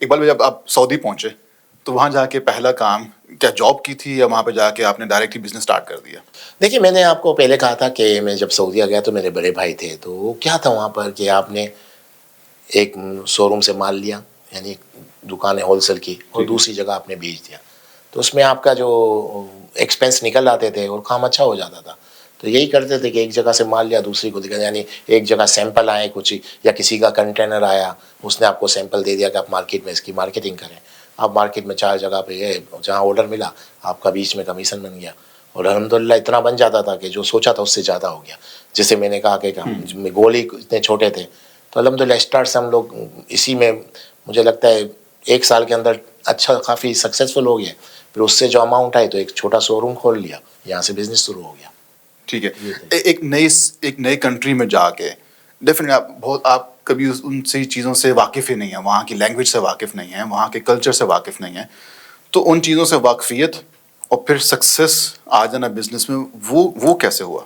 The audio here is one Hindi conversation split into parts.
इकबाल भाई, जब आप सऊदी पहुंचे तो वहां जाके पहला काम क्या जॉब की थी या वहां पे जाके आपने डायरेक्टली बिजनेस स्टार्ट कर दिया? देखिए, मैंने आपको पहले कहा था कि मैं जब सऊदीया गया तो मेरे बड़े भाई थे, तो क्या था वहाँ पर कि आपने एक शोरूम से माल लिया, यानी एक दुकान है होलसेल की, और दूसरी जगह आपने बेच दिया, तो उसमें आपका जो एक्सपेंस निकल आते थे और काम अच्छा हो जाता था। तो यही करते थे कि एक जगह से माल लिया, दूसरी को दिखा, यानी एक जगह सैंपल आए कुछ, या किसी का कंटेनर आया, उसने आपको सैंपल दे दिया कि आप मार्केट में इसकी मार्केटिंग करें। आप मार्केट में 4 जगह पे गए, जहाँ ऑर्डर मिला आपका बीच में कमीशन बन गया, और अल्हम्दुलिल्लाह इतना बन जाता था कि जो सोचा था उससे ज़्यादा हो गया। जैसे मैंने कहा कि हम गोल ही इतने छोटे थे, तो अल्हम्दुलिल्लाह स्टार्ट से हम लोग इसी में, मुझे लगता है 1 साल के अंदर अच्छा काफ़ी सक्सेसफुल हो गया। फिर उससे जो अमाउंट आई तो एक छोटा शोरूम खोल लिया, यहाँ से बिजनेस शुरू हो गया। ठीक है। एक नई कंट्री में जाके डेफिनेटली आप कभी उन सही चीज़ों से वाकिफ़ ही नहीं है, वहाँ की लैंग्वेज से वाकिफ़ नहीं है, वहाँ के कल्चर से वाकिफ़ नहीं है, तो उन चीज़ों से वाकफियत और फिर सक्सेस आ जाना बिजनेस में, वो कैसे हुआ?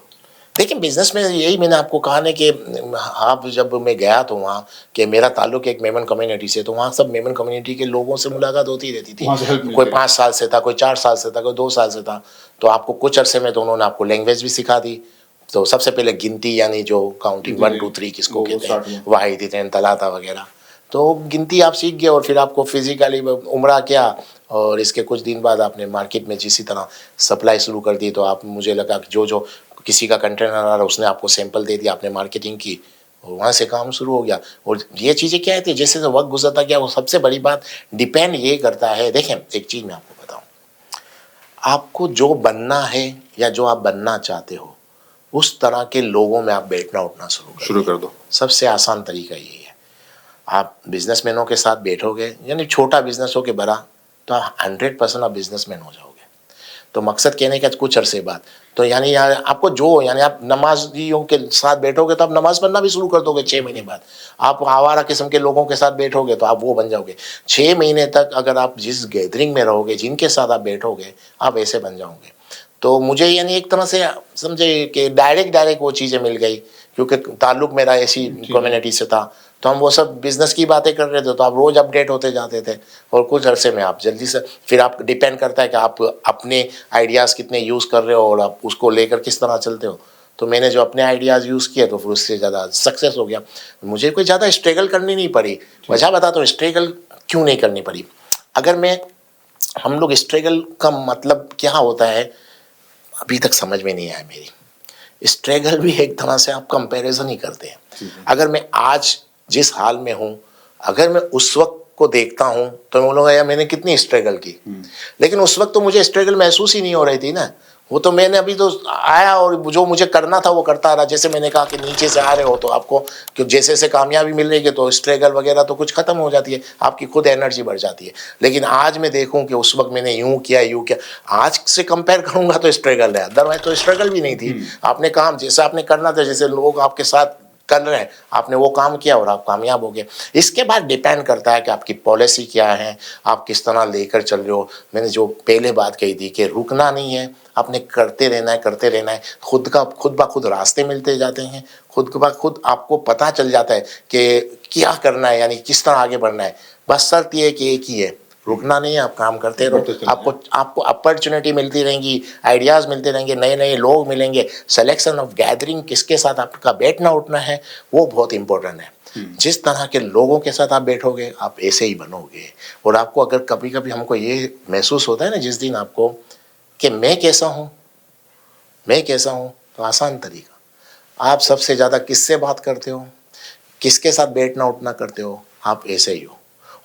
देखिए, बिजनेस में यही मैंने आपको कहा ना कि आप, जब मैं गया तो वहाँ कि मेरा ताल्लुक एक मेमन कम्युनिटी से, तो वहाँ सब मेमन कम्युनिटी के लोगों से मुलाकात होती रहती थी। वहाँ से हेल्प कोई मिलती 5 साल से था, कोई 4 साल से था, कोई 2 साल से था। तो आपको कुछ अरसे में तो उन्होंने आपको लैंग्वेज भी सिखा दी। तो सबसे पहले गिनती, यानी जो काउंटिंग 1 2 3 किसको कहते हैं, वाहिद इत्नेन तलाता वगैरह, तो गिनती आप सीख गए। और फिर आपको फिजिकली उम्रा किया, और इसके कुछ दिन बाद आपने मार्केट में जिसी तरह सप्लाई शुरू कर दी। तो आप, मुझे लगा कि जो जो किसी का कंटेनर आ रहा, उसने आपको सैंपल दे दिया, आपने मार्केटिंग की, और वहाँ से काम शुरू हो गया। और ये चीज़ें क्या है, जैसे वक्त गुजरता गया, वो सबसे बड़ी बात डिपेंड ये करता है। देखें, एक चीज़ मैं आपको बताऊँ, आपको जो बनना है या जो आप बनना चाहते हो, उस तरह के लोगों में आप बैठना उठना शुरू कर दो। सबसे आसान तरीका यही है। आप बिजनेसमैनों के साथ बैठोगे, यानी छोटा बिजनेस हो के बड़ा, तो 100% आप बिजनेसमैन हो जाओगे। तो मकसद कहने का कुछ अरसे बाद, तो यानी यार आपको जो, यानी आप नमाजियों के साथ बैठोगे तो आप नमाज पढ़ना भी शुरू कर दोगे 6 महीने बाद। आप आवारा किस्म के लोगों के साथ बैठोगे तो आप वो बन जाओगे। 6 महीने तक अगर आप जिस गैदरिंग में रहोगे, जिनके साथ आप बैठोगे, आप ऐसे बन जाओगे। तो मुझे यानी एक तरह से समझे कि डायरेक्ट वो चीज़ें मिल गई, क्योंकि ताल्लुक मेरा ऐसी कम्युनिटी से था। तो हम वो सब बिजनेस की बातें कर रहे थे, तो आप रोज़ अपडेट होते जाते थे, और कुछ अरसे में आप जल्दी से, फिर आप डिपेंड करता है कि आप अपने आइडियाज़ कितने यूज़ कर रहे हो और आप उसको लेकर किस तरह चलते हो। तो मैंने जो अपने आइडियाज़ यूज़ किए, तो फिर उससे ज़्यादा सक्सेस हो गया। मुझे कोई ज़्यादा स्ट्रगल करनी नहीं पड़ी। वजह बताता हूँ स्ट्रगल क्यों नहीं करनी पड़ी। अगर मैं, हम लोग स्ट्रगल का मतलब क्या होता है अभी तक समझ में नहीं आया मेरी। स्ट्रगल भी एक तरह से आप कंपैरिजन ही करते हैं। अगर मैं आज जिस हाल में हूँ, अगर मैं उस वक्त को देखता हूँ, तो मैं बोलूँगा यार मैंने कितनी स्ट्रगल की। लेकिन उस वक्त तो मुझे स्ट्रगल महसूस ही नहीं हो रही थी ना। वो तो मैंने अभी तो आया, और जो मुझे करना था वो करता रहा। जैसे मैंने कहा कि नीचे से आ रहे हो तो आपको, कि जैसे जैसे कामयाबी मिल रही है तो स्ट्रगल वगैरह तो कुछ खत्म हो जाती है, आपकी खुद एनर्जी बढ़ जाती है। लेकिन आज मैं देखूं कि उस वक्त मैंने यूं किया, आज से कंपेयर करूंगा तो स्ट्रगल है, अदरवाइज तो स्ट्रगल भी नहीं थी। आपने काम जैसा आपने करना था, जैसे लोग आपके साथ कर रहे हैं, आपने वो काम किया और आप कामयाब हो गए। इसके बाद डिपेंड करता है कि आपकी पॉलिसी क्या है, आप किस तरह लेकर चल रहे हो। मैंने जो पहले बात कही थी कि रुकना नहीं है, आपने करते रहना है, करते रहना है। खुद ब खुद रास्ते मिलते जाते हैं, खुद ब खुद आपको पता चल जाता है कि क्या करना है, यानी किस तरह आगे बढ़ना है। बस शर्त ये है कि एक ही है, रुकना नहीं है, आप काम करते रहो। आपको अपॉर्चुनिटी मिलती रहेंगी, आइडियाज़ मिलते रहेंगे, नए नए लोग मिलेंगे। सिलेक्शन ऑफ गैदरिंग, किसके साथ आपका बैठना उठना है, वो बहुत इंपॉर्टेंट है। जिस तरह के लोगों के साथ आप बैठोगे, आप ऐसे ही बनोगे। और आपको अगर कभी कभी हमको ये महसूस होता है ना, जिस दिन आपको कि मैं कैसा हूँ, तो आसान तरीका, आप सबसे ज़्यादा किससे बात करते हो, किसके साथ बैठना उठना करते हो, आप ऐसे ही हो।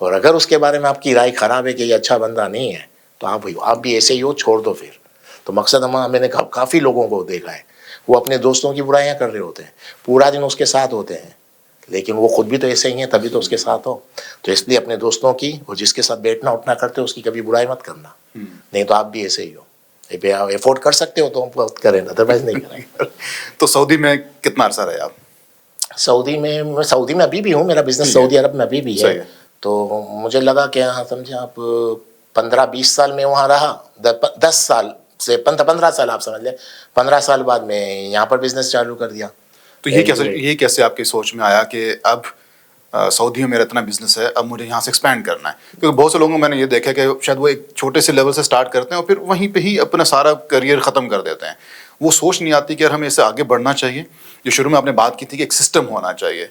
और अगर उसके बारे में आपकी राय खराब है कि ये अच्छा बंदा नहीं है, तो आप भी ऐसे ही हो, छोड़ दो फिर। तो मकसद मैंने काफ़ी लोगों को देखा है, वो अपने दोस्तों की बुराइयां कर रहे होते हैं, पूरा दिन उसके साथ होते हैं, लेकिन वो खुद भी तो ऐसे ही हैं, तभी तो उसके साथ हो। तो इसलिए अपने दोस्तों की और जिसके साथ बैठना उठना करते हो उसकी कभी बुराई मत करना, नहीं तो आप भी ऐसे ही हो। एफोर्ड कर सकते हो तो हम करें, अदरवाइज नहीं करेंगे। तो सऊदी में कितना अरसा रहे आप? मैं सऊदी में अभी भी हूँ, मेरा बिजनेस सऊदी अरब में अभी भी है। तो मुझे लगा कि हाँ, समझे आप 15-20 साल में वहाँ रहा, 10 साल से 15 साल आप समझ लें। 15 साल बाद मैं यहाँ पर बिजनेस चालू कर दिया। तो ये कैसे आपकी सोच में आया कि अब सऊदी में मेरा इतना बिजनेस है, अब मुझे यहाँ से एक्सपैंड करना है। क्योंकि बहुत से लोगों को मैंने ये देखा कि शायद वो एक छोटे से लेवल से स्टार्ट करते हैं और फिर वहीं पे ही अपना सारा करियर ख़त्म कर देते हैं। वो सोच नहीं आती कि यार हमें इससे आगे बढ़ना चाहिए। जो शुरू में आपने बात की थी कि एक सिस्टम होना चाहिए।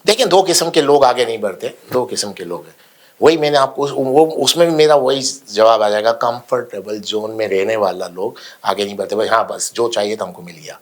देखिए, दो किस्म के लोग आगे नहीं बढ़ते, दो किस्म के लोग हैं। वही मैंने आपको वो उसमें भी मेरा वही जवाब आ जाएगा, कंफर्टेबल जोन में रहने वाला लोग आगे नहीं बढ़ते। भाई हाँ, बस जो चाहिए तो हमको मिल गया।